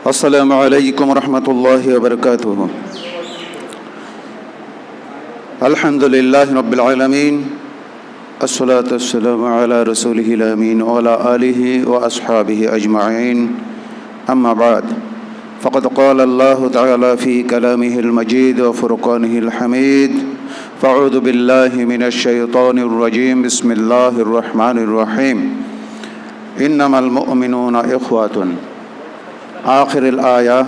আসসালামু আলাইকুম রহমতুল্লাহি ওয়া বারাকাতুহু। আলহামদুলিল্লাহি রাব্বিল আলামিন, আসসালাতু ওয়াসসালামু আলা রাসূলিহিল আমিন ওয়া আলা আলিহি ওয়া আসহাবিহি আজমাইন। আম্মা বা'দ, ফাকাদ ক্বালা আল্লাহু তাআলা ফি কালামিহিল মাজিদ ওয়া ফুরকানিহিল হামিদ। ফাআউযু বিল্লাহি মিনাশ শাইতানির রাজীম। বিসমিল্লাহির রহমানির রহিম। ইন্নামাল মুমিনুনা ইখওয়াতুন آخر الآية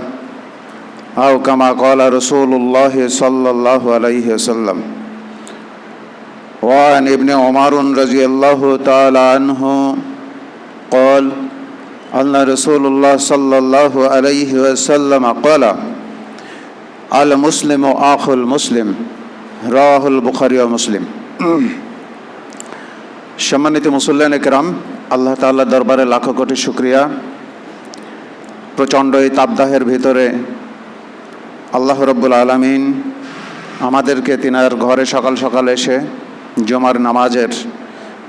أو كما قال رسول الله صلى الله عليه وسلم. وعن ابن عمر رضي الله تعالى عنه قال أن رسول الله صلى الله عليه وسلم قال المسلم أخو المسلم رواه البخاري ومسلم. সম্মানিত মুসল্লিয়ান কিরাম, আল্লাহ তাআলার দরবারে লাখো কোটি শুকরিয়া। প্রচণ্ড এই তাপদাহের ভিতরে আল্লাহ রব্বুল আলামিন আমাদেরকে তিনার ঘরে সকাল সকাল এসে জুমার নামাজের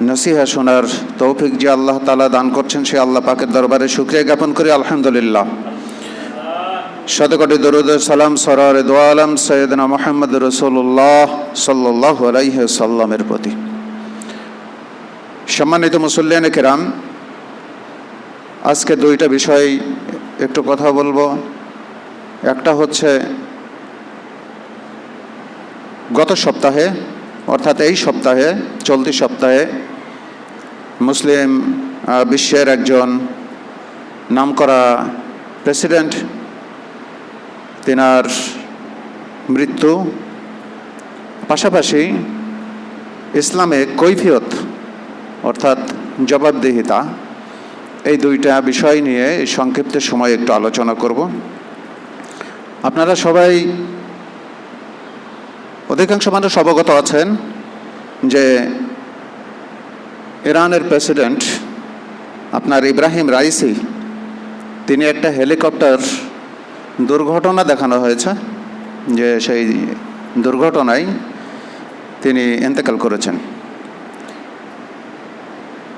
নসিহা শোনার তৌফিক যে আল্লাহ তাআলা দান করছেন, সে আল্লাহ পাকের দরবারে শুকরিয়া জ্ঞাপন করি আলহামদুলিল্লাহ। শতকোটি দরুদ ও সালাম সরওয়ারে দো আলম সৈয়দনা মুহাম্মদ রাসূলুল্লাহ সাল্লাল্লাহু আলাইহি ওয়াসাল্লামের প্রতি। সম্মানিত মুসল্লিয়ানে কিরাম, আজকে দুইটা বিষয় একটু কথা বলবো। একটা হচ্ছে গত সপ্তাহে অর্থাৎ এই সপ্তাহে চলতি সপ্তাহে মুসলিম বিশ্বের একজন নামকরা প্রেসিডেন্ট তিনার মৃত্যু, পাশাপাশি ইসলামে কৈফিয়ত অর্থাৎ জবাবদিহিতা, এই দুইটা বিষয় নিয়ে এই সংক্ষিপ্ত সময় একটু আলোচনা করব। আপনারা সবাই অধিকাংশ মানুষ অবগত আছেন যে ইরানের প্রেসিডেন্ট আপনার ইব্রাহিম রাইসি, তিনি একটা হেলিকপ্টার দুর্ঘটনা দেখানো হয়েছে যে সেই দুর্ঘটনায় তিনি ইন্তেকাল করেছেন।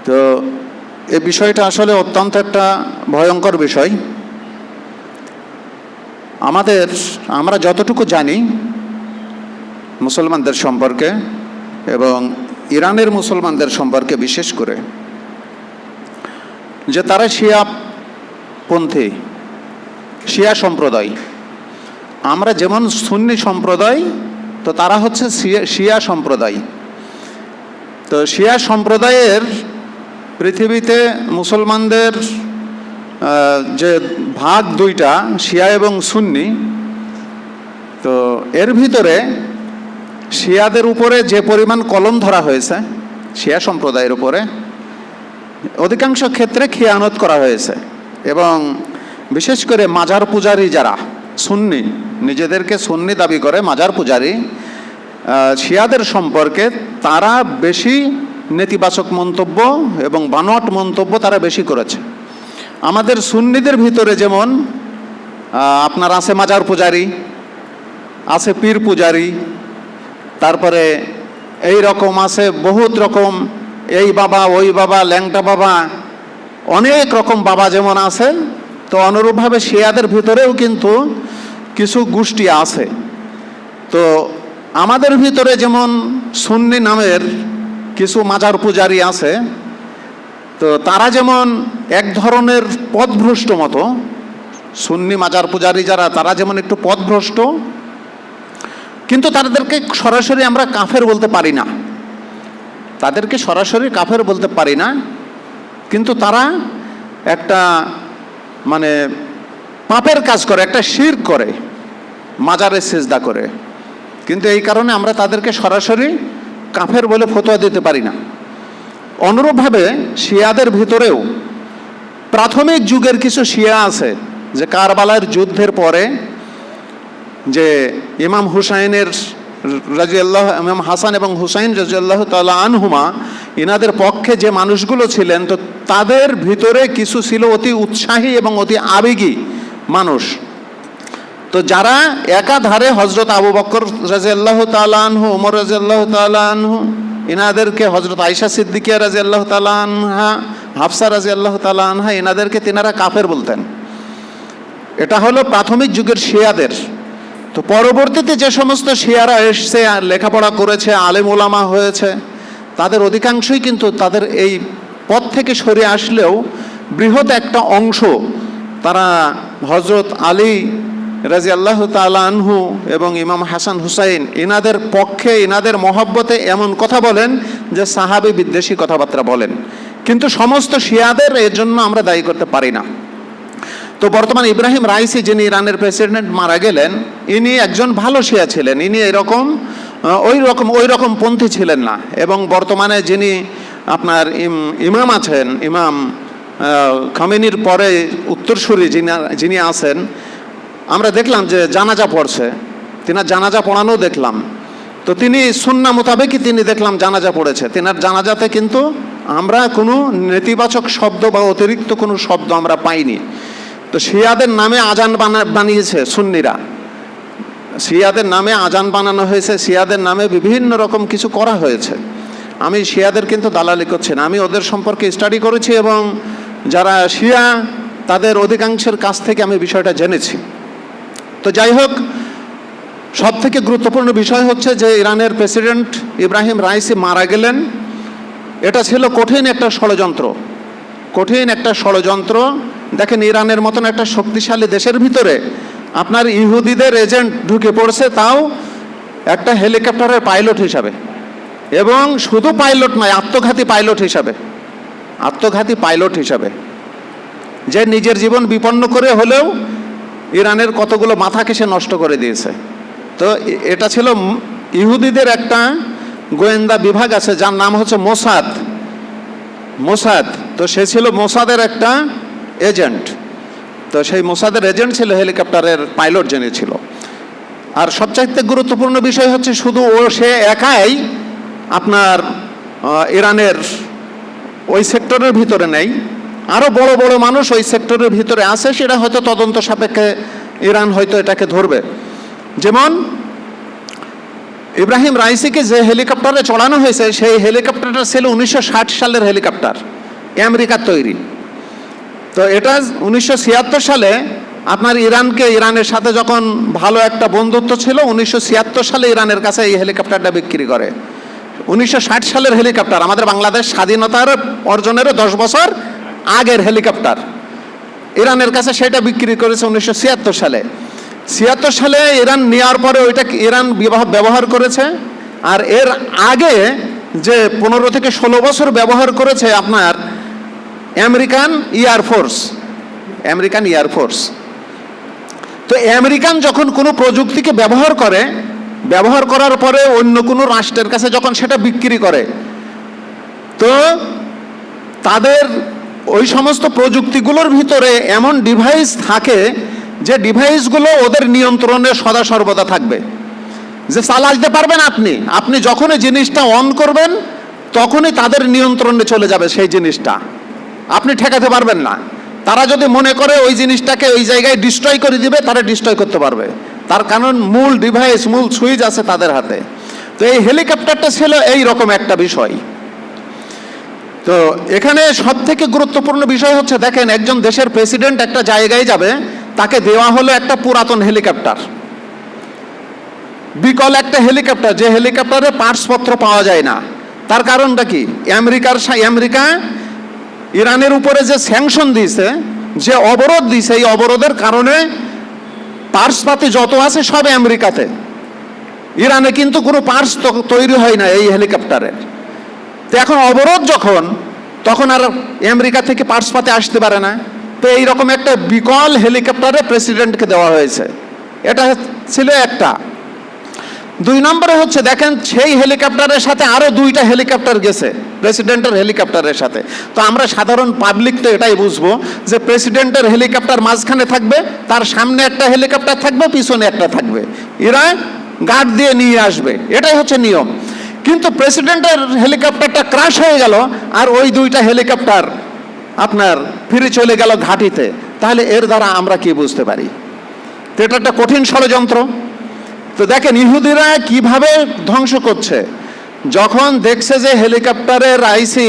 তো এই বিষয়টা আসলে অত্যন্ত একটা ভয়ঙ্কর বিষয়। আমরা যতটুকু জানি মুসলমানদের সম্পর্কে এবং ইরানের মুসলমানদের সম্পর্কে বিশেষ করে, যে তারা শিয়াপন্থী, শিয়া সম্প্রদায়। আমরা যেমন সুন্নি সম্প্রদায়, তো তারা হচ্ছে শিয়া সম্প্রদায়। তো শিয়া সম্প্রদায়ের পৃথিবীতে মুসলমানদের যে ভাগ দুইটা, শিয়া এবং সুন্নি, তো এর ভিতরে শিয়াদের উপরে যে পরিমাণ কলম ধরা হয়েছে শিয়া সম্প্রদায়ের উপরে, অধিকাংশ ক্ষেত্রে খিয়ানত করা হয়েছে। এবং বিশেষ করে মাজার পূজারী যারা সুন্নি, নিজেদেরকে সুন্নি দাবি করে মাজার পূজারী, শিয়াদের সম্পর্কে তারা বেশি নেতিবাচক মন্তব্য এবং বানোয়াট মন্তব্য তারা বেশি করেছে। আমাদের সুন্নিদের ভিতরে যেমন আপনার আছে মাজার পূজারী, আছে পীর পূজারী, তারপরে এই রকম আছে বহুত রকম, এই বাবা ওই বাবা, ল্যাংটা বাবা, অনেক রকম বাবা যেমন আছে। তো অনুরূপভাবে শিয়াদের ভিতরেও কিন্তু কিছু গোষ্ঠী আছে। তো আমাদের ভিতরে যেমন সুন্নি নামের কিছু মাজার পূজারী আছে, তো তারা যেমন এক ধরনের পথভ্রষ্ট মতো, সুন্নি মাজার পূজারী যারা, তারা যেমন একটু পথভ্রষ্ট, কিন্তু তাদেরকে সরাসরি আমরা কাফের বলতে পারি না, তাদেরকে সরাসরি কাফের বলতে পারি না, কিন্তু তারা একটা মানে পাপের কাজ করে, একটা শিরক করে, মাজারে সিজদা করে। কিন্তু এই কারণে আমরা তাদেরকে সরাসরি কাফের বলে ফতোয়া দিতে পারি না। অনুরূপভাবে শিয়াদের ভিতরেও প্রাথমিক যুগের কিছু শিয়া আছে, যে কারবালার যুদ্ধের পরে যে ইমাম হুসাইনের রাদিয়াল্লাহু, ইমাম হাসান এবং হুসাইন রাদিয়াল্লাহু তাআলা আনহুমা, ইনাদের পক্ষে যে মানুষগুলো ছিলেন, তো তাদের ভিতরে কিছু ছিল অতি উৎসাহী এবং অতি আবেগী মানুষ। তো যারা একাধারে হযরত আবু বকর রাদিয়াল্লাহু তাআলা আনহু, ওমর রাদিয়াল্লাহু তাআলা আনহু, ইনাদেরকে হযরত আয়েশা সিদ্দিকিয়া রাদিয়াল্লাহু তাআলা আনহা, হাফসা রাদিয়াল্লাহু তাআলা আনহা, ইনাদেরকে তিনারা কাফের বলতেন। এটা হলো প্রাথমিক যুগের শিয়াদের। তো পরবর্তীতে যে সমস্ত শিয়ারা এসছে, লেখাপড়া করেছে, আলেম ওলামা হয়েছে, তাদের অধিকাংশই কিন্তু তাদের এই পথ থেকে সরে আসলেও বৃহৎ একটা অংশ তারা হজরত আলী রাদিয়াল্লাহু তাআলা আনহু এবং ইমাম হাসান হুসাইন এনাদের পক্ষে, এনাদের মহব্বতে এমন কথা বলেন যে সাহাবী বিদ্বেষী কথাবার্তা বলেন, কিন্তু সমস্ত শিয়াদের এর জন্য আমরা দায়ী করতে পারি না। তো বর্তমানে ইব্রাহিম রাইসি, যিনি ইরানের প্রেসিডেন্ট, মারা গেলেন, ইনি একজন ভালো শিয়া ছিলেন, ইনি ওই রকম পন্থী ছিলেন না। এবং বর্তমানে যিনি আপনার ইমাম আছেন, ইমাম খামেনির পরে উত্তরসূরি যিনি আছেন, আমরা দেখলাম যে জানাজা পড়ছে, তিনার জানাজা পড়ানো দেখলাম। তো তিনি সুন্নাহ মোতাবেকই তিনি দেখলাম জানাজা পড়েছে। তিনার জানাজাতে কিন্তু আমরা কোনো নেতিবাচক শব্দ বা অতিরিক্ত কোনো শব্দ আমরা পাইনি। তো শিয়াদের নামে আজান বানিয়েছে সুন্নিরা, শিয়াদের নামে আজান বানানো হয়েছে, শিয়াদের নামে বিভিন্ন রকম কিছু করা হয়েছে। আমি শিয়াদের কিন্তু দালালি করছি না, আমি ওদের সম্পর্কে স্টাডি করেছি এবং যারা শিয়া তাদের অধিকাংশের কাছ থেকে আমি বিষয়টা জেনেছি। তো যাই হোক, সব থেকে গুরুত্বপূর্ণ বিষয় হচ্ছে যে ইরানের প্রেসিডেন্ট ইব্রাহিম রাইসি মারা গেলেন। এটা ছিল কঠিন একটা ষড়যন্ত্র, কঠিন একটা ষড়যন্ত্র। দেখেন, ইরানের মতন একটা শক্তিশালী দেশের ভিতরে আপনার ইহুদিদের এজেন্ট ঢুকে পড়ছে, তাও একটা হেলিকপ্টারের পাইলট হিসাবে, এবং শুধু পাইলট নয়, আত্মঘাতী পাইলট হিসাবে, যে নিজের জীবন বিপন্ন করে হলেও ইরানের কতগুলো মাথাকে সে নষ্ট করে দিয়েছে। তো এটা ছিল ইহুদিদের একটা গোয়েন্দা বিভাগ আছে যার নাম হচ্ছে মোসাদ। তো সে ছিল মোসাদের একটা এজেন্ট। তো সেই মোসাদের এজেন্ট ছিল হেলিকপ্টারের পাইলট যিনি ছিল। আর সবচাইতে গুরুত্বপূর্ণ বিষয় হচ্ছে শুধু সে একাই আপনার ইরানের ওই সেক্টরের ভিতরে নেই, আরও বড় বড় মানুষ ওই সেক্টরের ভিতরে আছে। সেটা হয়তো তদন্ত সাপেক্ষে ইরান হয়তো এটাকে ধরবে। যেমন ইব্রাহিম রাইসিকে যে হেলিকপ্টারে চড়ানো হয়েছে, সেই হেলিকপ্টারটা ছিল 1960 সালের হেলিকপ্টার, আমেরিকার তৈরি। তো এটা 1976 সালে আপনার ইরানের সাথে যখন ভালো একটা বন্ধুত্ব ছিল, 1976 সালে ইরানের কাছে এই হেলিকপ্টারটা বিক্রি করে। 1960 সালের হেলিকপ্টার, আমাদের বাংলাদেশ স্বাধীনতার অর্জনেরও 10 বছর আগের হেলিকপ্টার, ইরানের কাছে সেটা বিক্রি করেছে 1976 সালে। 76 সালে ইরান নেওয়ার পরে ওইটা ইরান ব্যবহার করেছে। আর এর আগে যে 15 থেকে 16 বছর ব্যবহার করেছে আপনার আমেরিকান এয়ারফোর্স। তো আমেরিকান যখন কোনো প্রযুক্তিকে ব্যবহার করার পরে অন্য কোনো রাষ্ট্রের কাছে যখন সেটা বিক্রি করে, তো তাদের ওই সমস্ত প্রযুক্তিগুলোর ভিতরে এমন ডিভাইস থাকে যে ডিভাইসগুলো ওদের নিয়ন্ত্রণে সদা সর্বদা থাকবে, যে চালাতে পারবেন আপনি যখনই জিনিসটা অন করবেন তখনই তাদের নিয়ন্ত্রণে চলে যাবে সেই জিনিসটা, আপনি ঠেকাতে পারবেন না। তারা যদি মনে করে ওই জিনিসটাকে ওই জায়গায় ডিস্ট্রয় করে দিবে, তারা ডিস্ট্রয় করতে পারবে, তার কারণ মূল সুইচ আছে তাদের হাতে। তো এই হেলিকপ্টারটা ছিল এই রকম একটা বিষয়। তো এখানে সব থেকে গুরুত্বপূর্ণ বিষয় হচ্ছে, দেখেন, একজন দেশের প্রেসিডেন্ট একটা জায়গায় যাবে, তাকে দেওয়া হলো একটা পুরাতন হেলিকপ্টার, বিকল একটা হেলিকপ্টার, যে হেলিকপ্টারে পার্টসপত্র পাওয়া যায় না। তার কারণটা কি? আমেরিকা ইরানের উপরে যে স্যাংশন দিয়েছে, যে অবরোধ দিয়েছে, এই অবরোধের কারণে পার্টসপাতি যত আছে সব আমেরিকাতে। ইরানে কিন্তু কোনো পার্টস তৈরি হয় না এই হেলিকপ্টারের। তো এখন অবরোধ তখন আর আমেরিকা থেকে পার্টসপাতি আসতে পারে না। তো এইরকম একটা বিকল হেলিকপ্টারে প্রেসিডেন্টকে দেওয়া হয়েছে। এটা ছিল একটা। 2 নম্বরে হচ্ছে, দেখেন, সেই হেলিকপ্টারের সাথে আরো 2টা হেলিকপ্টার গেছে প্রেসিডেন্টের হেলিকপ্টারের সাথে। তো আমরা সাধারণ পাবলিক তো এটাই বুঝবো যে প্রেসিডেন্টের হেলিকপ্টার মাঝখানে থাকবে, তার সামনে একটা হেলিকপ্টার থাকবে, পিছনে একটা থাকবে, এরা গার্ড দিয়ে নিয়ে আসবে, এটাই হচ্ছে নিয়ম। কিন্তু প্রেসিডেন্টের হেলিকপ্টারটা ক্র্যাশ হয়ে গেল, আর ওই 2টা হেলিকপ্টার আপনার ফিরে চলে গেল ঘাঁটিতে। তাহলে এর দ্বারা আমরা কি বুঝতে পারি? তো এটা একটা কঠিন ষড়যন্ত্র। তো দেখেন, ইহুদিরা কিভাবে ধ্বংস করছে। যখন দেখছে যে হেলিকপ্টারে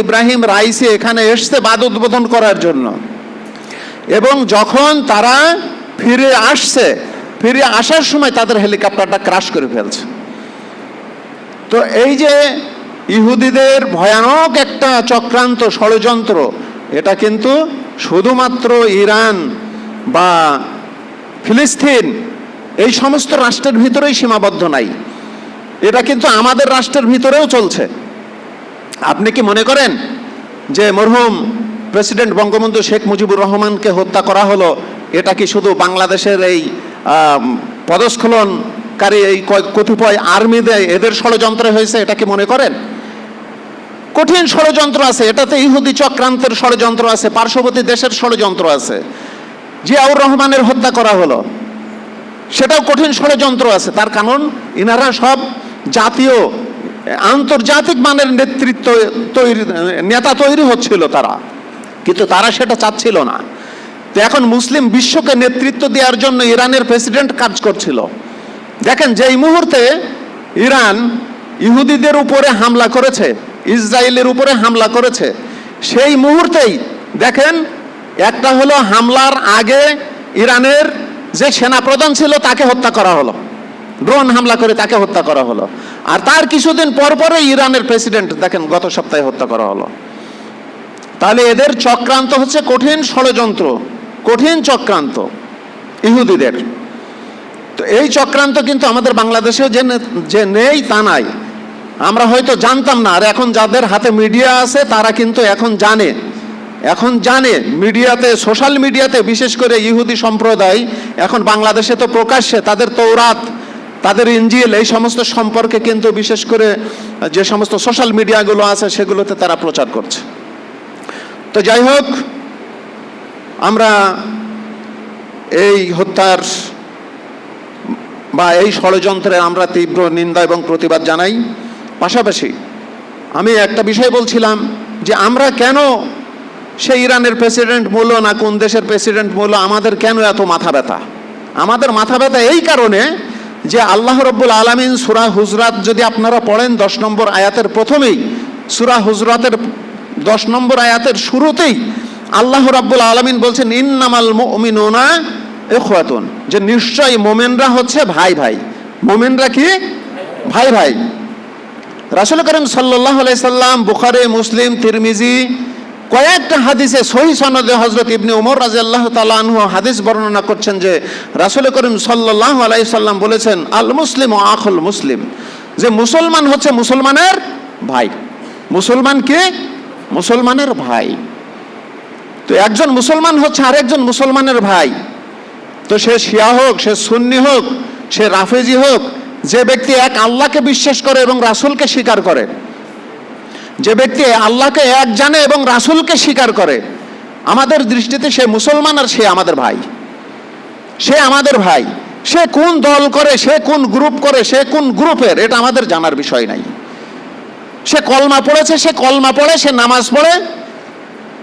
ইব্রাহিম রাইসি এখানে এসছে বাদ উদ্বোধন করার জন্য, এবং যখন তারা ফিরে আসছে, ফিরে আসার সময় তাদের হেলিকপ্টারটা ক্র্যাশ করে ফেলছে। তো এই যে ইহুদিদের ভয়ানক একটা চক্রান্ত, ষড়যন্ত্র, এটা কিন্তু শুধুমাত্র ইরান বা ফিলিস্তিন এই সমস্ত রাষ্ট্রের ভিতরেই সীমাবদ্ধ নাই, এটা কিন্তু আমাদের রাষ্ট্রের ভিতরেও চলছে। আপনি কি মনে করেন যে মরহুম প্রেসিডেন্ট বঙ্গবন্ধু শেখ মুজিবুর রহমানকে হত্যা করা হলো, এটা কি শুধু বাংলাদেশের এই পদস্খলনকারী এই কতিপয় আর্মিদের এদের ষড়যন্ত্রে হয়েছে, এটা কি মনে করেন? কঠিন ষড়যন্ত্র আছে এটাতে, ইহুদি চক্রান্তের ষড়যন্ত্র আছে, পার্শ্ববর্তী দেশের ষড়যন্ত্র আছে। জিয়াউর রহমানের হত্যা করা হলো, সেটাও কঠিন ষড়যন্ত্র আছে। তার কারণ ইনারা সব জাতীয় আন্তর্জাতিক মানের নেতৃত্ব তৈরি, নেতা তৈরি হচ্ছিল তারা, কিন্তু তারা সেটা চাচ্ছিল না। তো এখন মুসলিম বিশ্বকে নেতৃত্ব দেওয়ার জন্য ইরানের প্রেসিডেন্ট কাজ করছিল। দেখেন, যেই মুহূর্তে ইরান ইহুদিদের উপরে হামলা করেছে, ইসরায়েলের উপরে হামলা করেছে, সেই মুহূর্তেই দেখেন একটা হলো হামলার আগে ইরানের যে সেনাপ্রধান ছিল তাকে হত্যা করা হলো, ড্রোন হামলা করে তাকে হত্যা করা হলো। আর তার কিছুদিন পর পরে ইরানের প্রেসিডেন্ট দেখেন গত সপ্তাহে হত্যা করা হলো। তাহলে এদের চক্রান্ত হচ্ছে কঠিন ষড়যন্ত্র, কঠিন চক্রান্ত ইহুদিদের। তো এই চক্রান্ত কিন্তু আমাদের বাংলাদেশেও যে নেই তা নাই, আমরা হয়তো জানতাম না। আর এখন যাদের হাতে মিডিয়া আছে তারা কিন্তু এখন জানে মিডিয়াতে, সোশ্যাল মিডিয়াতে বিশেষ করে ইহুদি সম্প্রদায় এখন বাংলাদেশে তো প্রকাশ্যে তাদের তৌরাত, তাদের ইনজিল এই সমস্ত সম্পর্কে কিন্তু বিশেষ করে যে সমস্ত সোশ্যাল মিডিয়াগুলো আছে সেগুলোতে তারা প্রচার করছে। তো যাই হোক, আমরা এই হত্যার বা এই ষড়যন্ত্রের আমরা তীব্র নিন্দা এবং প্রতিবাদ জানাই। পাশাপাশি আমি একটা বিষয় বলছিলাম যে আমরা কেন সেই ইরানের প্রেসিডেন্ট বললো না কোন দেশের প্রেসিডেন্ট বললো, আমাদের কেন এত মাথা ব্যথা? আমাদের মাথা ব্যথা এই কারণে যে আল্লাহ রব্বুল আলামিন সূরা হুজরাত যদি আপনারা পড়েন 10 নম্বর আয়াতের প্রথমেই, সূরা হুজরাতের 10 নম্বর আয়াতের শুরুতেই আল্লাহ রাব্বুল আলামিন বলছেন ইন্নামাল মুমিনুনা ইখওয়াতুন, যে নিশ্চয়ই মোমেনরা হচ্ছে ভাই ভাই। মোমেনরা কি? ভাই ভাই। রাসূল করিম সাল্লাল্লাহু আলাইহি সাল্লাম বুখারী, মুসলিম, তিরমিজি কয়েকটা হাদিসে সহিহ সনদে হযরত ইবনে ওমর রাদিয়াল্লাহু তাআলা আনহু হাদিস বর্ণনা করছেন যে রাসূল করিম সাল্লাল্লাহু আলাইহি সাল্লাম বলেছেন আল মুসলিমু আখুল মুসলিম, যে মুসলমান হচ্ছে মুসলমানের ভাই। মুসলমান কে? মুসলমানের ভাই। তো একজন মুসলমান হচ্ছে আরেকজন মুসলমানের ভাই। তো সে শিয়া হোক, সে সুন্নি হোক, সে রাফেজি হোক, যে ব্যক্তি এক আল্লাহকে বিশ্বাস করে এবং রাসূলকে স্বীকার করে, যে ব্যক্তি আল্লাহকে এক জানে এবং রাসূলকে স্বীকার করে, আমাদের দৃষ্টিতে সে মুসলমান আর সে আমাদের ভাই। সে আমাদের ভাই। সে কোন দল করে, সে কোন গ্রুপ করে, সে কোন গ্রুপের, এটা আমাদের জানার বিষয় নাই। সে কলমা পড়েছে, সে কলমা পড়ে, সে নামাজ পড়ে,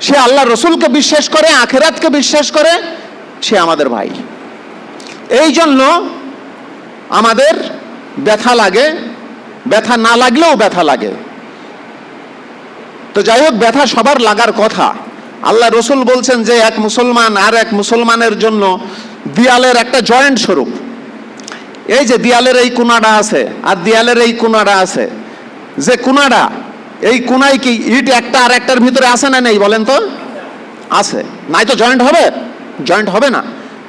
সে আল্লাহ রসুলকে বিশ্বাস করে, আখিরাতকে বিশ্বাস করে, সে আমাদের ভাই। এই জন্য আমাদের ব্যথা লাগে, ব্যথা না লাগলেও ব্যথা লাগে। তো যাই হোক, ব্যথা সবার লাগার কথা। আল্লাহ রসুল বলছেন যে এক মুসলমান আর এক মুসলমানের জন্য দেয়ালের একটা জয়েন্ট স্বরূপ। এই যে দেয়ালের এই কোনাটা আছে আর দেয়ালের এই কোনাটা আছে, যে কোনাটা, এই কোনায় কি ইট একটা আর একটার ভিতরে আছে না নেই বলেন তো? আছে, নাই তো জয়েন্ট হবে? জয়েন্ট হবে না।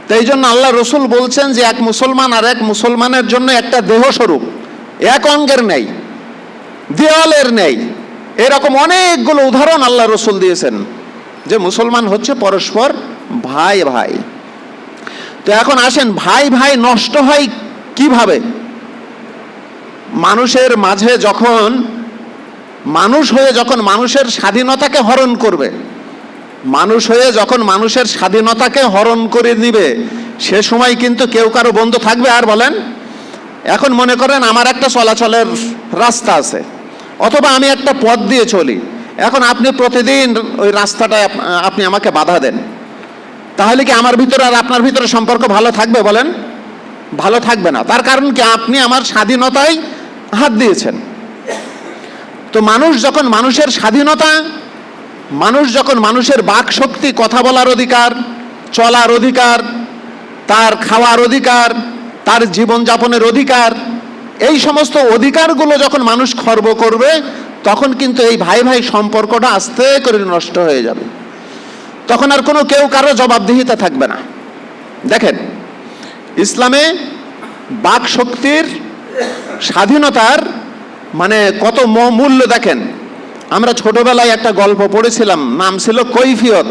তো এই জন্য আল্লাহ রসুল বলছেন যে এক মুসলমান আর এক মুসলমানের জন্য একটা দেহ স্বরূপ, এক অঙ্গের নেই, দেওয়ালের নেই। এরকম অনেকগুলো উদাহরণ আল্লাহ রসুল দিয়েছেন যে মুসলমান হচ্ছে পরস্পর ভাই ভাই। তো এখন আসেন, ভাই ভাই নষ্ট হয় কিভাবে? মানুষের মাঝে যখন মানুষ হয়ে যখন মানুষের স্বাধীনতাকে হরণ করবে, মানুষ হয়ে যখন মানুষের স্বাধীনতাকে হরণ করে নিবে, সে সময় কিন্তু কেউ কারো বন্ধু থাকবে? আর বলেন, এখন মনে করেন আমার একটা চলাচলের রাস্তা আছে, অথবা আমি একটা পথ দিয়ে চলি। এখন আপনি প্রতিদিন ওই রাস্তাটায় আপনি আমাকে বাধা দেন, তাহলে কি আমার ভিতরে আর আপনার ভিতরে সম্পর্ক ভালো থাকবে? বলেন, ভালো থাকবে না। তার কারণ কি? আপনি আমার স্বাধীনতায় হাত দিয়েছেন। তো মানুষ যখন মানুষের স্বাধীনতা, মানুষ যখন মানুষের বাক শক্তি, কথা বলার অধিকার, চলার অধিকার, তার খাওয়ার অধিকার, তার জীবনযাপনের অধিকার, এই সমস্ত অধিকারগুলো যখন মানুষ খর্ব করবে, তখন কিন্তু এই ভাই ভাই সম্পর্কটা আস্তে করে নষ্ট হয়ে যাবে। তখন আর কোনো কেউ কারো জবাবদিহিতা থাকবে না। দেখেন, ইসলামে বাক শক্তির, স্বাধীনতার মানে কত মূল্য দেখেন। আমরা ছোটবেলায় একটা গল্প পড়েছিলাম, নাম ছিল কৈফিয়ত।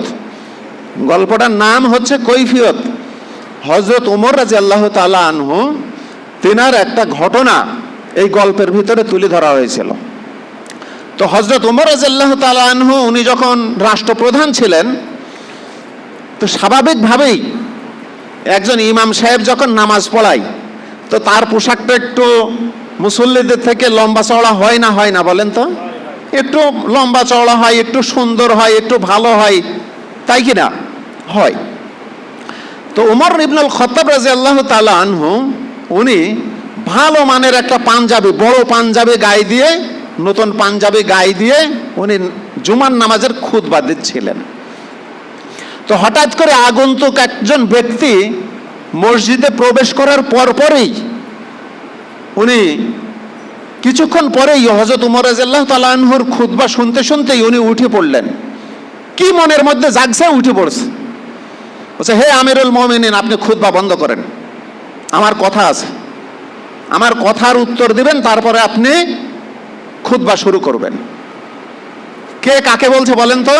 গল্পটার নাম হচ্ছে কৈফিয়ত। হযরত ওমর রাদিয়াল্লাহু তাআলা আনহু, তিনার একটা ঘটনা এই গল্পের ভিতরে তুলে ধরা হয়েছিল। তো হযরত ওমর রাদিয়াল্লাহু তাআলা আনহু উনি যখন রাষ্ট্রপ্রধান ছিলেন, তো স্বাভাবিকভাবেই একজন ইমাম সাহেব যখন নামাজ পড়ায়, তো তার পোশাকটা একটু মুসল্লিদের থেকে লম্বা চওড়া হয় না বলেন তো? একটু লম্বা চওড়া হয়, একটু সুন্দর হয়, একটু ভালো হয়, তাই কি না? হয়। তো ওমর ইবনুল খাত্তাব রাদিয়াল্লাহু তাআলা আনহু উনি ভালো মানের একটা পাঞ্জাবি, বড় পাঞ্জাবি গায়ে দিয়ে, নতুন পাঞ্জাবি গায়ে দিয়ে উনি জুমার নামাজের খুতবা দিচ্ছিলেন। তো হঠাৎ করে আগন্তুক একজন ব্যক্তি মসজিদে প্রবেশ করার পরপরই উনি কিছুক্ষণ পরেই হযরত ওমর রাদিয়াল্লাহু তাআলা আনহুর খুতবা শুনতে শুনতেই উনি উঠে পড়লেন। কি মনের মধ্যে জাগছে, উঠে পড়ছে। বলছে, হে আমিরুল মুমিনিন, আপনি খুতবা বন্ধ করেন, আমার কথা আছে, আমার কথার উত্তর দিবেন, তারপরে আপনি খুতবা শুরু করবেন। কে কাকে বলছে বলেন তো?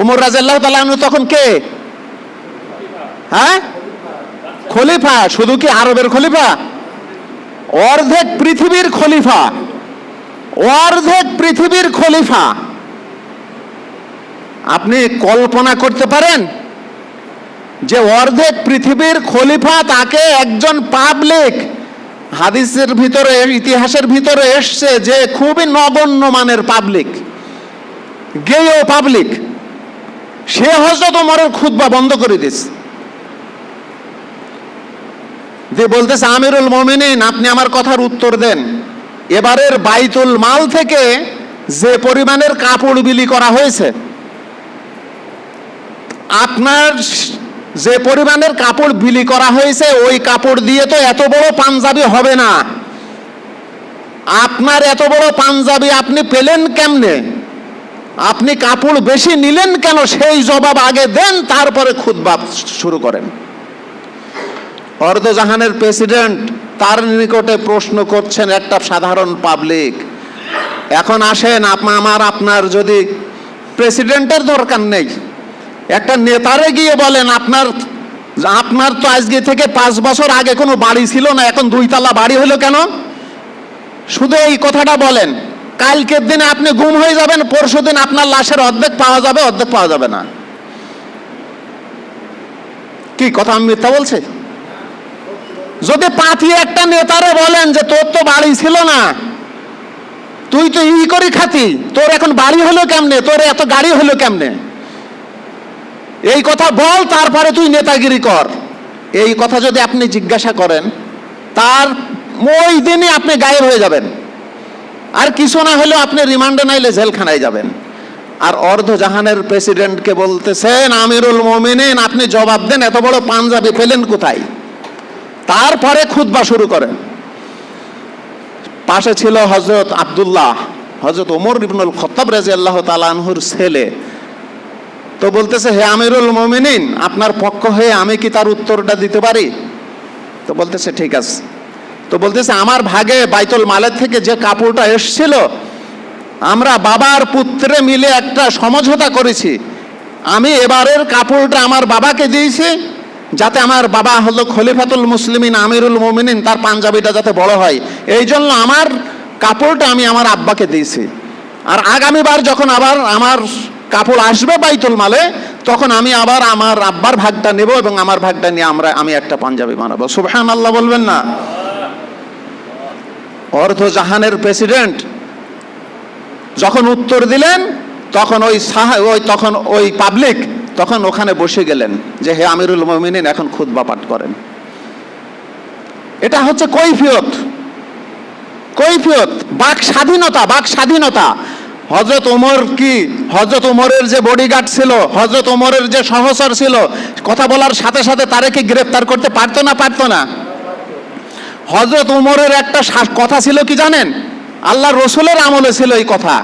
ওমর রাদিয়াল্লাহু তাআলা আনহু তখন কে? হ্যাঁ, খলিফা। শুধু কি আরবের খলিফা? অর্ধেক পৃথিবীর খলিফা, অর্ধেক পৃথিবীর খলিফা। আপনি কল্পনা করতে পারেন যে অর্ধেক পৃথিবীর খলিফা, তাকে একজন পাবলিক, হাদিসের ভিতরে, ইতিহাসের ভিতরে এসছে যে খুবই নগণ্য মানের পাবলিক, গেয় পাবলিক, সে হযরত ওমরের খুতবা বন্ধ করে দিয়েছে, দিয়ে বলতেছে, আমিরুল মুমিনিন, আপনি আমার কথার উত্তর দেন। এবারের বাইতুল মাল থেকে যে পরিমাণের কাপড় বিলি করা হয়েছে, আপনার যে পরিমাণের কাপড় বিলি করা হয়েছে, ওই কাপড় দিয়ে তো এত বড় পাঞ্জাবি হবে না। আপনার এত বড় পাঞ্জাবি আপনি পেলেন কেমনে? আপনি কাপড় বেশি নিলেন কেন? সেই জবাব আগে দেন, তারপরে খুতবা শুরু করেন। অর্ধজাহানের প্রেসিডেন্ট, তার নিকটে প্রশ্ন করছেন একটা সাধারণ পাবলিক। এখন আসেন, আপনার যদি প্রেসিডেন্টের দরকার নেই, একটা নেতারে গিয়ে বলেন, আপনার তো আজকে থেকে 5 বছর আগে কোনো বাড়ি ছিল না, এখন 2 তলা বাড়ি হলো কেন? শুধু এই কথাটা বলেন, কালকের দিনে আপনি গুম হয়ে যাবেন, পরশু দিন আপনার লাশের অর্ধেক পাওয়া যাবে, অর্ধেক পাওয়া যাবে না। কি কথা আমি মিথ্যা বলছি? যদি পাঠিয়ে একটা নেতারে বলেন যে তোর তো বাড়ি ছিল না, তুই তো করে খাতি, তোর এখন বাড়ি হলো কেমনে, তোর এত গাড়ি হলো কেমনে, এই কথা বল, তারপরে তুই নেতাগিরি কর। এই কথা যদি আপনি জিজ্ঞাসা করেন, তার ওই দিনই আপনি গায়েব হয়ে যাবেন, আর কিছু না হলেও আপনি রিমান্ডে নাইলে জেলখানায় যাবেন। আর অর্ধজাহানের প্রেসিডেন্টকে বলতেছেন, আমিরুল মুমিনিন, আপনি জবাব দেন, এত বড় পাঞ্জাবি পেলেন কোথায়? তারপরে খুতবা শুরু করেন। পাশে ছিল হযরত আব্দুল্লাহ, হযরত ওমর ইবনুল খাত্তাব রাদিয়াল্লাহু তাআলা আনহুর ছেলে। তো বলতেছে, হে আমিরুল মুমিনিন, আপনার পক্ষ হয়ে আমি কি তার উত্তরটা দিতে পারি? তো বলতেছে, ঠিক আছে। তো বলতেছে, আমার ভাগে বাইতুল মালের থেকে যে কাপড়টা এসছিল, আমরা বাবার পুত্রে মিলে একটা সমঝোতা করেছি, আমি এবারের কাপড়টা আমার বাবাকে দিয়েছি, যাতে আমার বাবা হলো খলিফাতুল মুসলিমিন, আমিরুল মুমিনিন, তার পাঞ্জাবিটা যাতে বড় হয়, এই জন্য আমার কাপড়টা আমি আমার আব্বাকে দিয়েছি। আর আগামীবার যখন আবার আমার কাপড় আসবে বাইতুল মালে, তখন আমি আবার আমার আব্বার ভাগটা নেব এবং আমার ভাগটা নিয়ে আমি একটা পাঞ্জাবি বানাবো। সুবহানাল্লাহ বলবেন না? অর্ধজাহানের প্রেসিডেন্ট যখন উত্তর দিলেন, তখন ওই পাবলিক তখন ওখানে বসে গেলেন যে, হে আমিরুল মুমিনিন, এখন খুতবা পাঠ করেন। এটা হচ্ছে কৈফিয়ত, কৈফিয়ত, বাক স্বাধীনতা, বাক স্বাধীনতা। হযরত ওমর কি, হযরত ওমরের যে বডিগার্ড ছিল, হযরত ওমরের যে সহচর ছিল, কথা বলার সাথে সাথে তারে কি গ্রেফতার করতে পারতো না? পারতো না? হযরত ওমরের একটা কথা ছিল কি জানেন? আল্লাহ রসুলের আমলে ছিল এই কথা।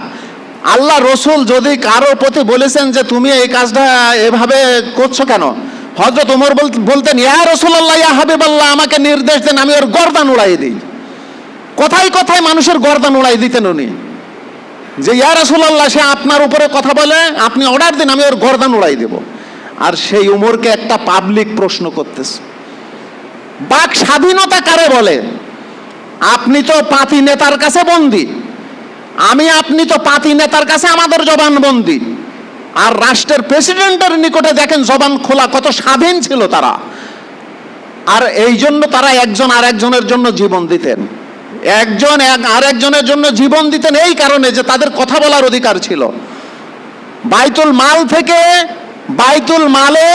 আল্লাহ রসুল যদি কারোর প্রতি বলেছেন যে তুমি এই কাজটা এভাবে করছো কেন, হযরত ওমর বলতেন ইয়া রাসূলুল্লাহ ইয়া হাবিবাল্লাহ, আমাকে নির্দেশ দেন, আমি ওর গর্দান উড়াই দিই। কথায় কথায় মানুষের গর্দান উড়াই দিতেন উনি, যে ইয়া রাসূলুল্লাহ, সে আপনার উপরে কথা বলে, আপনি অর্ডার দিন, আমি ওর গর্দান উড়াই দেব। আর সেই উমরকে একটা পাবলিক প্রশ্ন করতেছে, বাক স্বাধীনতা কারে বলে? আপনি তো পাতি নেতার কাছে বন্দী, আপনি তো পাতি নেতার কাছে আমাদের জবানবন্দি। আর রাষ্ট্রের প্রেসিডেন্টের নিকটে দেখেন জবান খোলা, কত স্বাধীন ছিল তারা। আর এই জন্য তারা একজন আরেকজনের জন্য জীবন দিতেন, একজন আরেকজনের জন্য জীবন দিতেন এই কারণে যে তাদের কথা বলার অধিকার ছিল। বাইতুল মাল থেকে বাইতুল মালে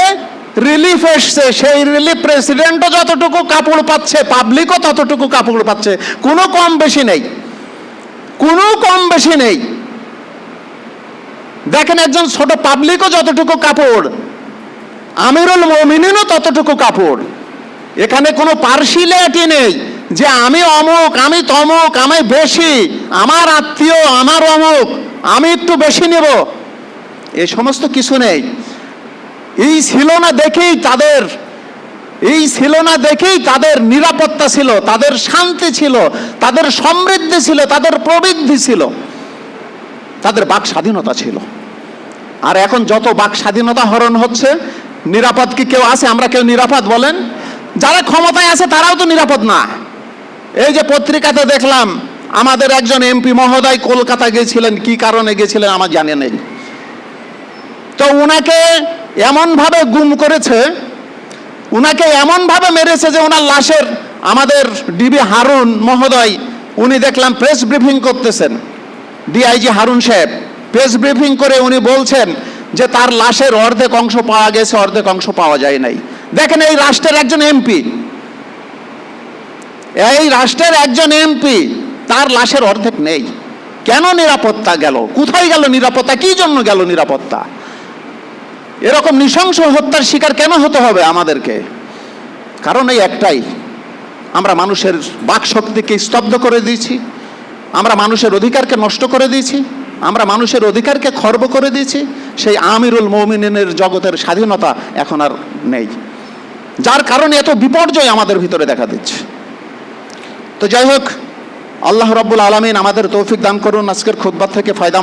রিলিফ এসছে, সেই রিলিফ প্রেসিডেন্টও যতটুকু কাপড় পাচ্ছে, পাবলিকও ততটুকু কাপড় পাচ্ছে, কোনো কম বেশি নেই, কোনো কম বেশি নেই। দেখেন একজন ছোট পাবলিকও যতটুকু কাপড়, আমিরুল মুমিনিনও ততটুকু কাপড়। এখানে কোনো পার্সিয়ালিটি নেই যে আমি অমুক, আমি তমুক, আমি বেশি, আমার আত্মীয়, আমার অমুক, আমি একটু বেশি নেব, এই সমস্ত কিছু নেই। এই ছিল না দেখেই তাদের নিরাপত্তা ছিল, তাদের শান্তি ছিল, তাদের সমৃদ্ধি ছিল, তাদের প্রবৃদ্ধি ছিল, তাদের বাক স্বাধীনতা ছিল। আর এখন যত বাক স্বাধীনতা হরণ হচ্ছে, নিরাপদ কি কেউ আছে? আমরা কেউ নিরাপদ বলেন? যারা ক্ষমতায় আছে তারাও তো নিরাপদ না। এই যে পত্রিকাতে দেখলাম আমাদের একজন এমপি মহোদয় কলকাতা গিয়েছিলেন, কি কারণে গিয়েছিলেন আমার জানা নেই। তো উনাকে এমনভাবে গুম করেছে, উনাকে এমনভাবে মেরেছে যে ওনার লাশের, আমাদের ডিবি হারুন মহোদয়, উনি দেখলাম প্রেস ব্রিফিং করতেছেন, ডিআইজি হারুন সাহেব প্রেস ব্রিফিং করে উনি বলছেন যে তার লাশের অর্ধেক অংশ পাওয়া গেছে, অর্ধেক অংশ পাওয়া যায় নাই। দেখেন এই রাষ্ট্রের একজন এমপি, তার লাশের অর্ধেক নেই। কেন নিরাপত্তা গেল? কোথায় গেল নিরাপত্তা? কি জন্য গেল নিরাপত্তা? এরকম নৃশংস হত্যার শিকার কেন হতে হবে আমাদেরকে? কারণ এই একটাই, আমরা মানুষের বাক শক্তিকে স্তব্ধ করে দিয়েছি, আমরা মানুষের অধিকারকে নষ্ট করে দিয়েছি, আমরা মানুষের অধিকারকে খর্ব করে দিয়েছি। সেই আমিরুল মুমিনিনের জগতের স্বাধীনতা এখন আর নেই, যার কারণে এত বিপর্যয় আমাদের ভিতরে দেখা দিচ্ছে। তো যাই হোক, আল্লাহ রাব্বুল আলামিন আমাদের তৌফিক দান করুন আজকের খুতবা থেকে ফায়দা